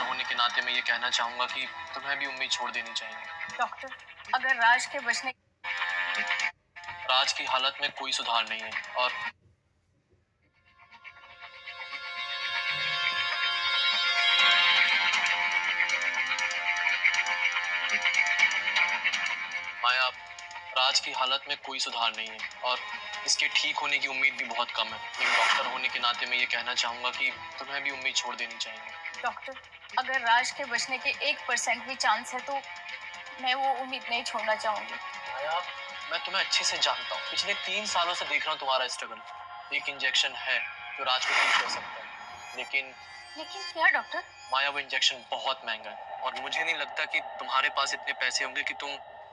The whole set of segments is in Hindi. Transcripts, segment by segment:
होने के नाते मैं ये कहना चाहूंगा कि तुम्हें भी उम्मीद छोड़ देनी चाहिए। डॉक्टर, अगर राज के बचने राज की हालत में कोई सुधार नहीं है और माया, राज की हालत में कोई सुधार नहीं है और इसके ठीक होने की उम्मीद भी बहुत कम है। एक डॉक्टर होने के नाते मैं ये कहना चाहूंगा कि तुम्हें भी उम्मीद छोड़ देनी चाहिए। डॉक्टर, अगर राज के बचने के 1% भी चांस है तो मैं वो उम्मीद नहीं छोड़ना चाहूंगी। माया, मैं तुम्हें अच्छे से जानता हूँ। पिछले 3 सालों से देख रहा हूँ तुम्हारा स्ट्रगल। एक इंजेक्शन है जो राज को ठीक कर सकता है, लेकिन क्या डॉक्टर? माया, वो इंजेक्शन बहुत महंगा है और मुझे नहीं लगता कि तुम्हारे पास इतने पैसे होंगे कि तुम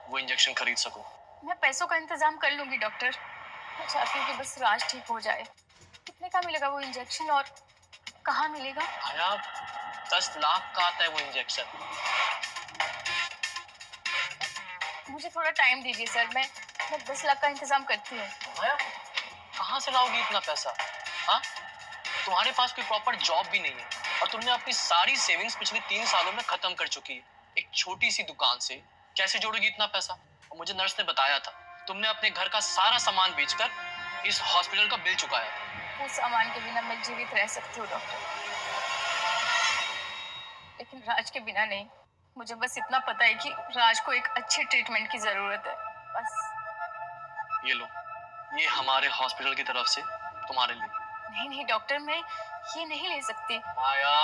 वो इंजेक्शन खरीद सको। मैं पैसों का इंतजाम कर लूंगी डॉक्टर। मैं चाहती हूँ कि बस राज ठीक हो जाए। कितने का मिलेगा वो इंजेक्शन और कहाँ मिलेगा? माया, 10 लाख का आता है वो इंजेक्शन। मुझे थोड़ा टाइम दीजिए सर, मैं 10 लाख का इंतजाम करती हूँ। माया, कहाँ से लाओगी इतना पैसा? हाँ, तुम्हारे पास कोई प्रॉपर जॉब भी नहीं है और तुमने अपनी सारी सेविंग्स पिछले 3 सालों में खत्म कर चुकी है। एक छोटी सी दुकान से कैसे जोड़ोगी इतना पैसा? और मुझे नर्स ने बताया था तुमने अपने घर का सारा सामान बेचकर इस हॉस्पिटल का बिल चुकाया था। उस सामान के बिना मैं जीवित रह सकती हूँ डॉक्टर, लेकिन राज के बिना नहीं। मुझे बस इतना पता है कि राज को एक अच्छी ट्रीटमेंट की जरूरत है, बस। ये लो, ये हमारे हॉस्पिटल की तरफ से तुम्हारे लिए। नहीं डॉक्टर, मैं ये नहीं ले सकती। माया,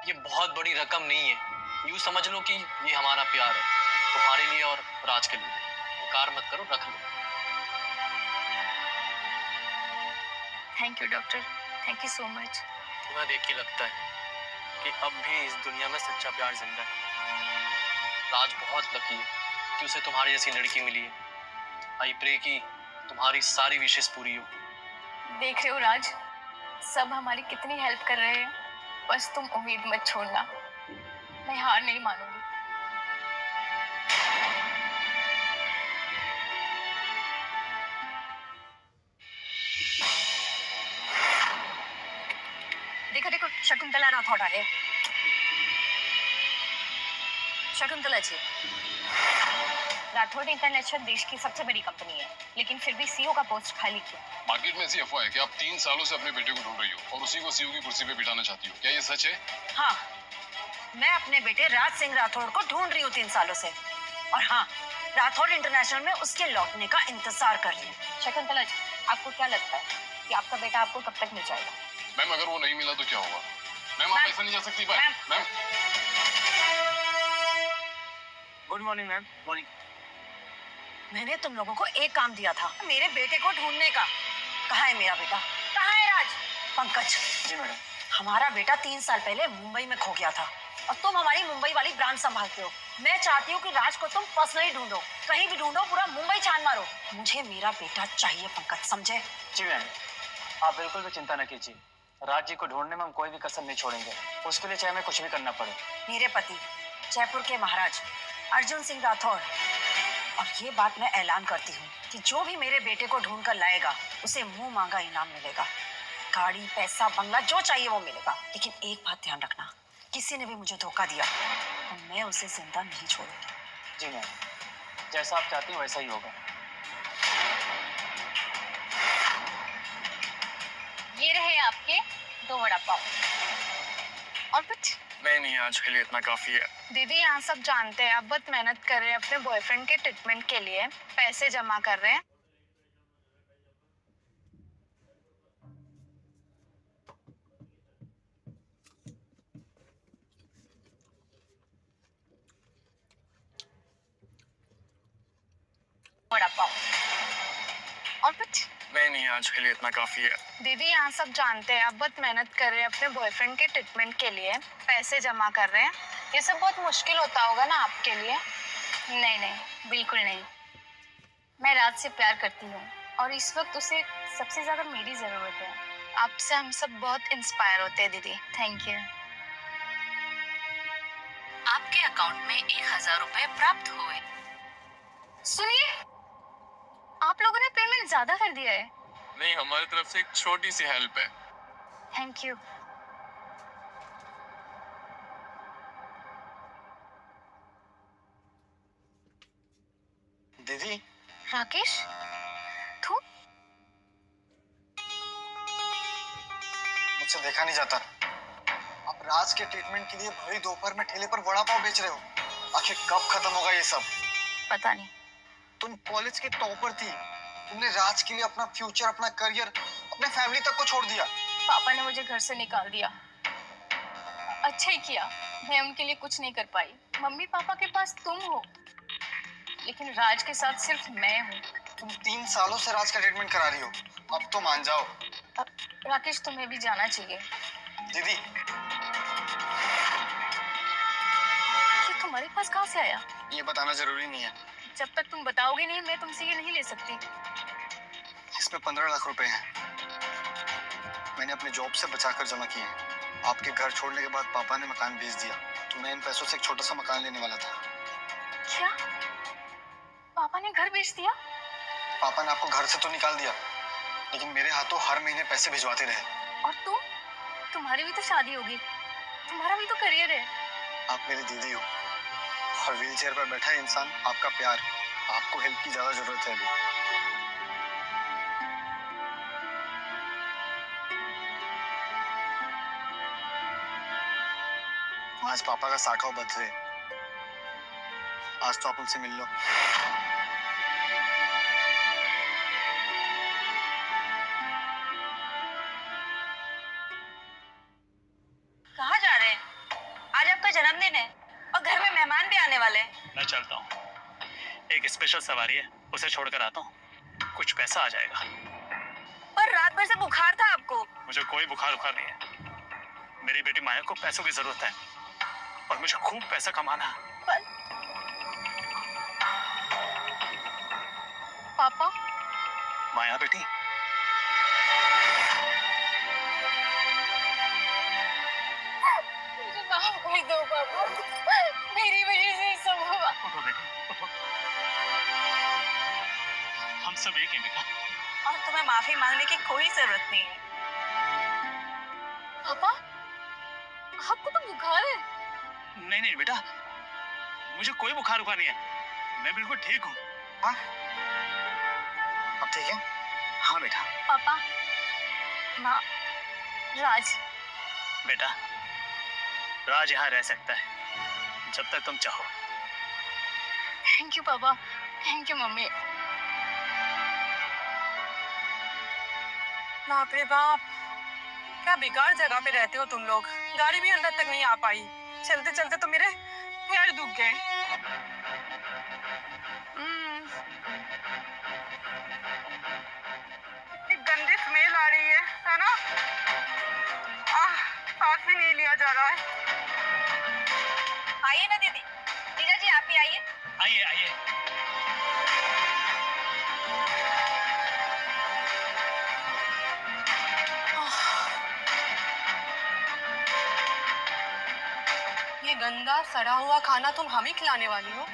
ये बहुत बड़ी रकम नहीं है। यूं समझ लो कि ये हमारा प्यार है, तुम्हारे लिए और राज के लिए। इनकार मत करो, रख लो। Thank you doctor, thank you so much. तुम्हें देख के लगता है कि अब भी इस दुनिया में सच्चा प्यार जिंदा है। राज बहुत लकी है कि उसे तुम्हारी जैसी लड़की मिली है। आई प्रे कि तुम्हारी सारी विशेष पूरी हो। देख रहे हो राज, सब हमारी कितनी हेल्प कर रहे हैं। बस तुम उम्मीद मत छोड़ना, मैं हार नहीं मानूंगी। देखो देखो, शकुंतला राठौड़ आए। शकुंतला जी, राठौड़ इंटरनेशनल देश की सबसे बड़ी कंपनी है, लेकिन फिर भी सीईओ का पोस्ट खाली क्यों? मार्केट में ऐसी अफवाह है कि आप 3 सालों से अपने बेटे को ढूंढ रही हो और उसी को सीईओ की कुर्सी पे बिठाना चाहती हो। क्या ये सच है? हाँ, मैं अपने बेटे राज सिंह राठौड़ को ढूंढ रही हूँ 3 सालों से। और हाँ, राठौड़ इंटरनेशनल में उसके लौटने का इंतजार कर रही हूँ। शकुंतला जी, आपको क्या लगता है कि आपका बेटा आपको कब तक मिल जाएगा? मैम, अगर वो नहीं मिला तो क्या होगा? मैम, आप ऐसा नहीं जा सकती। Ma'am, good morning ma'am. Morning. मैंने तुम लोगों को एक काम दिया था, मेरे बेटे को ढूंढने का। कहाँ है मेरा बेटा? कहाँ है राज? पंकज। जी मैडम। हमारा बेटा 3 साल पहले मुंबई में खो गया था और तुम हमारी मुंबई वाली ब्रांच संभालते हो। मैं चाहती हूँ कि राज को तुम पर्सनली ढूंढो, कहीं भी ढूंढो, पूरा मुंबई छान मारो। मुझे मेरा बेटा चाहिए पंकज, समझे? जी मैम, आप बिल्कुल भी चिंता न कीजिए। राज जी को ढूंढने में हम कोई भी कसर नहीं छोड़ेंगे। उसके लिए चाहे हमें कुछ भी करना पड़े। मेरे पति जयपुर के महाराज अर्जुन सिंह राठौड़, और ये बात मैं ऐलान करती हूँ कि जो भी मेरे बेटे को ढूंढ कर लाएगा उसे मुंह मांगा इनाम मिलेगा। गाड़ी, पैसा, बंगला जो चाहिए वो मिलेगा। लेकिन एक बात ध्यान रखना, किसी ने भी मुझे धोखा दिया तो मैं उसे जिंदा नहीं छोड़ूंगी। जी मैम, जैसा आप चाहती हैं वैसा ही होगा। ये रहे आपके 2 वड़ा पाव। और कुछ? नहीं, आज के लिए इतना काफी है। दीदी, यहाँ सब जानते हैं आप बहुत मेहनत कर रहे हैं अपने बॉयफ्रेंड के ट्रीटमेंट के लिए, पैसे जमा कर रहे हैं। वड़ा पाव। और कुछ? नहीं, आज के लिए इतना काफी है। दीदी, यहाँ सब जानते हैं आप बहुत मेहनत कर रहे हैं अपने बॉयफ्रेंड के ट्रीटमेंट के लिए, पैसे जमा कर रहे हैं। ये सब बहुत मुश्किल होता होगा ना आपके लिए? नहीं, बिल्कुल नहीं। मैं राज से प्यार करती हूँ और इस वक्त उसे सबसे ज्यादा मेरी जरूरत है। आपसे हम सब बहुत इंस्पायर होते हैं दीदी। Thank you. आपके अकाउंट में 1000 रुपए प्राप्त हुए। सुनिए, आप लोगों ने पेमेंट ज्यादा कर दिया है। नहीं, हमारी तरफ से एक छोटी सी हेल्प है। Thank you. दीदी राकेश, तू? मुझसे देखा नहीं जाता। आप राज के ट्रीटमेंट के लिए भरी दोपहर में ठेले पर वड़ा पाव बेच रहे हो। आखिर कब खत्म होगा ये सब? पता नहीं। तुम कॉलेज के टॉपर थी। तुमने राज के लिए अपना फ्यूचर, अपना करियर, अपने फैमिली तक को छोड़ दिया। पापा ने मुझे घर से निकाल दिया। अच्छा ही किया, मैं उनके लिए कुछ नहीं कर पाई। मम्मी पापा के पास तुम हो, लेकिन राज के साथ सिर्फ मैं हूँ। तुम 3 सालों से राज का ट्रीटमेंट करा रही हो, अब तो मान जाओ। राकेश, तुम्हें भी जाना चाहिए। दीदी ये तुम्हारे पास कहाँ से आया? ये बताना जरूरी नहीं है। जब तक तुम बताओगे नहीं, मैं तुमसे ये नहीं ले सकती। इसमें 15 लाख रुपए हैं। मैंने अपने जॉब से बचाकर जमा किए हैं। आपके घर छोड़ने के बाद पापा ने मकान बेच दिया, तो मैं इन पैसों से एक छोटा सा मकान लेने वाला था। क्या? पापा ने घर बेच दिया? पापा ने आपको घर से तो निकाल दिया, लेकिन मेरे हाथों हर महीने पैसे भिजवाते रहे। और तुम? तुम्हारी भी तो शादी होगी, तुम्हारा भी तो करियर है। आप मेरी दीदी हो, और व्हीलचेयर पर बैठा है इंसान आपका प्यार। आपको हेल्प की ज्यादा जरूरत है अभी। आज पापा का 60वां बर्थडे। आज तो आप उनसे मिल लो। कहाँ जा रहे हैं? आज आपका जन्मदिन है और घर में मेहमान भी आने वाले हैं। मैं चलता हूँ, एक स्पेशल सवारी है, उसे छोड़कर आता हूँ। कुछ पैसा आ जाएगा। पर रात भर से बुखार था आपको। मुझे कोई बुखार नहीं है। मेरी बेटी माया को पैसों की जरूरत है और मुझे खूब पैसा कमाना है। पापा? माया बेटी, मुझे माफ कर दो पापा, मेरी वजह से सब हुआ। उठो बेटी, उठो। हम सब एक हैं बेटा। और तुम्हें माफी मांगने की कोई जरूरत नहीं है। पापा, आपको तो बुखार है। नहीं नहीं बेटा, मुझे कोई बुखार नहीं है। मैं बिल्कुल ठीक हूँ। हाँ, अब ठीक है? हाँ बेटा। पापा, माँ, राज। बेटा, राज यहाँ रह सकता है जब तक तुम चाहो। थैंक यू पापा, थैंक यू मम्मी। बाप रे बाप, क्या बेकार जगह पे रहते हो तुम लोग। गाड़ी भी अंदर तक नहीं आ पाई। चलते चलते तो मेरे पैर दुख गए। इतनी गंदी स्मेल आ रही है ना? सांस भी नहीं लिया जा रहा है। आइए ना दीदी। जीजा जी, आप भी आइए। आइए आइए। ये गंदा सड़ा हुआ खाना तुम हमें खिलाने वाली हो?